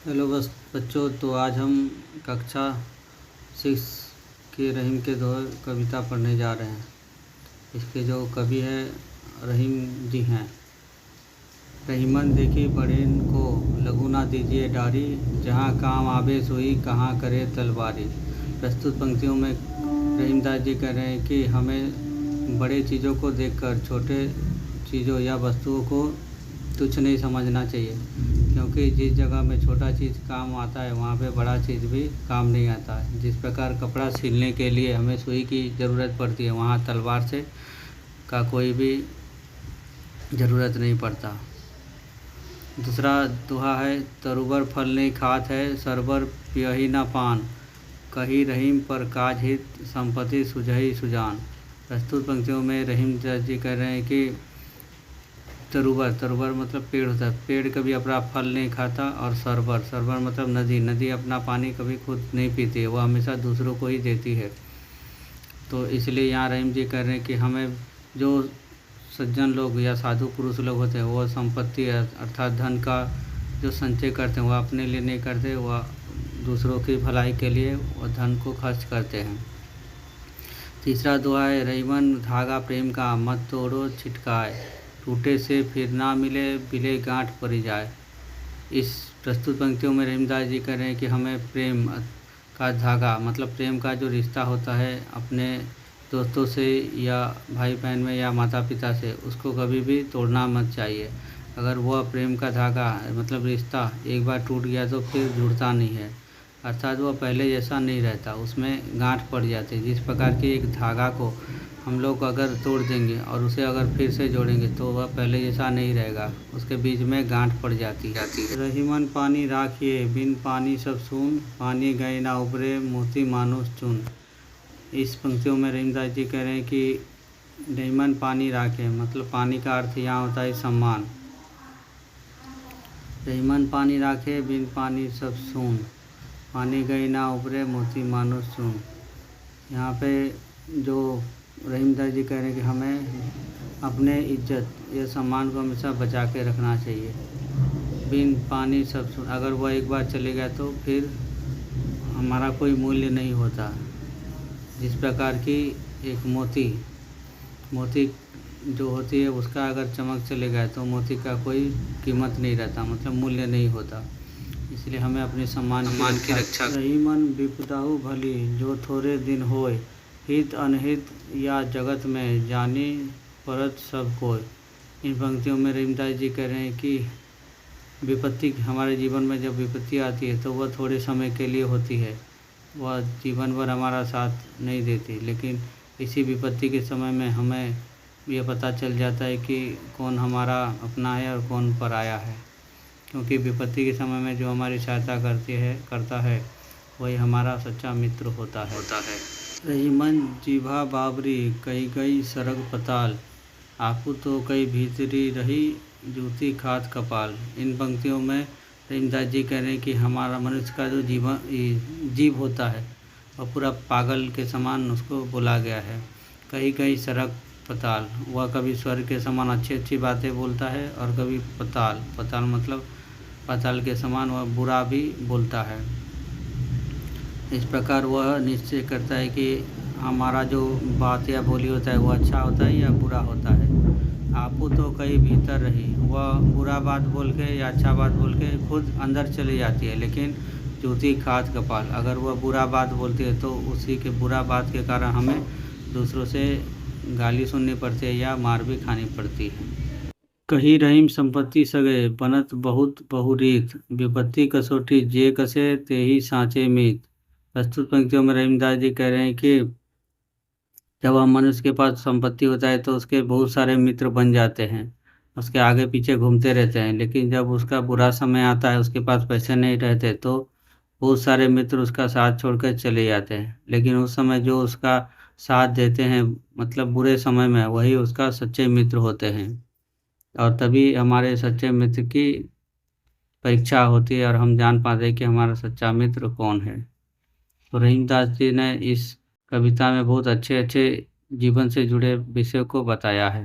Hello बच्चों, तो आज हम कक्षा 6 के रहीम के दोहे कविता पढ़ने जा रहे हैं। इसके जो कवि हैं रहीम जी हैं। रहीमन देखी बड़ेन को लघु ना दीजिए डारी, जहाँ काम आवे सोई कहाँ करे तलवारी। प्रस्तुत पंक्तियों में रहीमदास जी कह रहे हैं कि हमें बड़े चीज़ों को देखकर छोटे चीज़ों या वस्तुओं को तुच्छ नहीं समझना चाहिए, क्योंकि जिस जगह में छोटा चीज़ काम आता है वहाँ पे बड़ा चीज़ भी काम नहीं आता है। जिस प्रकार कपड़ा सिलने के लिए हमें सुई की ज़रूरत पड़ती है, वहाँ तलवार से का कोई भी ज़रूरत नहीं पड़ता। दूसरा दोहा है, तरुबर फल नहीं खात है, सरबर पियही न पान, कही रहीम पर काज हित संपत्ति सुझही सुजान। प्रस्तुत पंक्तियों में रहीम जी कह रहे हैं कि तरुबर मतलब पेड़ होता है, पेड़ कभी अपना फल नहीं खाता। और सरबर मतलब नदी अपना पानी कभी खुद नहीं पीती है, वह हमेशा दूसरों को ही देती है। तो इसलिए यहाँ रहीम जी कह रहे हैं कि हमें जो सज्जन लोग या साधु पुरुष लोग होते हैं, वह संपत्ति अर्थात धन का जो संचय करते हैं वह अपने लिए नहीं करते, वह दूसरों की भलाई के लिए वह धन को खर्च करते हैं। तीसरा दोहा है, रहीमन धागा प्रेम का मत तोड़ो छिटकाए, टूटे से फिर ना मिले बिले गांठ पड़ी जाए। इस प्रस्तुत पंक्तियों में रहीमदास जी कह रहे हैं कि हमें प्रेम का धागा मतलब प्रेम का जो रिश्ता होता है अपने दोस्तों से या भाई बहन में या माता पिता से, उसको कभी भी तोड़ना मत चाहिए। अगर वह प्रेम का धागा मतलब रिश्ता एक बार टूट गया तो फिर जुड़ता नहीं है, अर्थात वह पहले जैसा नहीं रहता, उसमें गांठ पड़ जाती है। जिस प्रकार की एक धागा को हम लोग अगर तोड़ देंगे और उसे अगर फिर से जोड़ेंगे तो वह पहले जैसा नहीं रहेगा, उसके बीच में गांठ पड़ जाती है। रहीमन पानी राखिए बिन पानी सब सून, पानी गए ना उबरे मोती मानुष चुन। इस पंक्तियों में रहीमदास जी कह रहे हैं कि रहीमन पानी राखे मतलब पानी का अर्थ यहाँ होता है सम्मान। रहीमन पानी राखे बिन पानी सब सून, पानी गई ना उबरे मोती मानुष चुन। यहाँ पे जो रहीमदास जी कह रहे हैं कि हमें अपने इज्जत या सम्मान को हमेशा बचा के रखना चाहिए। बिन पानी सब सुन, अगर वह एक बार चले गया तो फिर हमारा कोई मूल्य नहीं होता। जिस प्रकार की एक मोती जो होती है उसका अगर चमक चले गया तो मोती का कोई कीमत नहीं रहता, मतलब मूल्य नहीं होता। इसलिए हमें अपने सम्मान की रक्षा। रहीमन विपदाहु भली जो थोड़े दिन होए, हित अनहित या जगत में जानी परत सब कोय। इन पंक्तियों में रहीमदास जी कह रहे हैं कि विपत्ति हमारे जीवन में जब विपत्ति आती है तो वह थोड़े समय के लिए होती है, वह जीवन भर हमारा साथ नहीं देती। लेकिन इसी विपत्ति के समय में हमें यह पता चल जाता है कि कौन हमारा अपना है और कौन पराया है, क्योंकि विपत्ति के समय में जो हमारी सहायता करता है वही हमारा सच्चा मित्र होता है। रहीमन जीभा बाबरी कई गई सरग पताल, आपू तो कई भीतरी रही जूती खात कपाल। इन पंक्तियों में रहीमदास जी कह रहे हैं कि हमारा मनुष्य का जो जीव होता है वह पूरा पागल के समान उसको बोला गया है। कई सरग पताल, वह कभी स्वर्ग के समान अच्छी बातें बोलता है और कभी पताल मतलब पाताल के समान वह बुरा भी बोलता है। इस प्रकार वह निश्चय करता है कि हमारा जो बात या बोली होता है वह अच्छा होता है या बुरा होता है। आपू तो कई भीतर रही, वह बुरा बात बोल के या अच्छा बात बोल के खुद अंदर चली जाती है, लेकिन जूती खात कपाल, अगर वह बुरा बात बोलती है तो उसी के बुरा बात के कारण हमें दूसरों से गाली सुननी पड़ती है या मार भी खानी पड़ती है। कही रहीम संपत्ति सगे बनत बहुत बहुरीत, विपत्ति कसौटी जे कसे ते ही सांचे मीत। प्रस्तुत पंक्तियों में रहीमदास जी कह रहे हैं कि जब हम मनुष्य के पास संपत्ति होता है तो उसके बहुत सारे मित्र बन जाते हैं, उसके आगे पीछे घूमते रहते हैं। लेकिन जब उसका बुरा समय आता है, उसके पास पैसे नहीं रहते, तो बहुत सारे मित्र उसका साथ छोड़कर चले जाते हैं। लेकिन उस समय जो उसका साथ देते हैं मतलब बुरे समय में, वही उसका सच्चे मित्र होते हैं। और तभी हमारे सच्चे मित्र की परीक्षा होती है और हम जान पाते हैं कि हमारा सच्चा मित्र कौन है। तो रहीमदास जी ने इस कविता में बहुत अच्छे जीवन से जुड़े विषय को बताया है।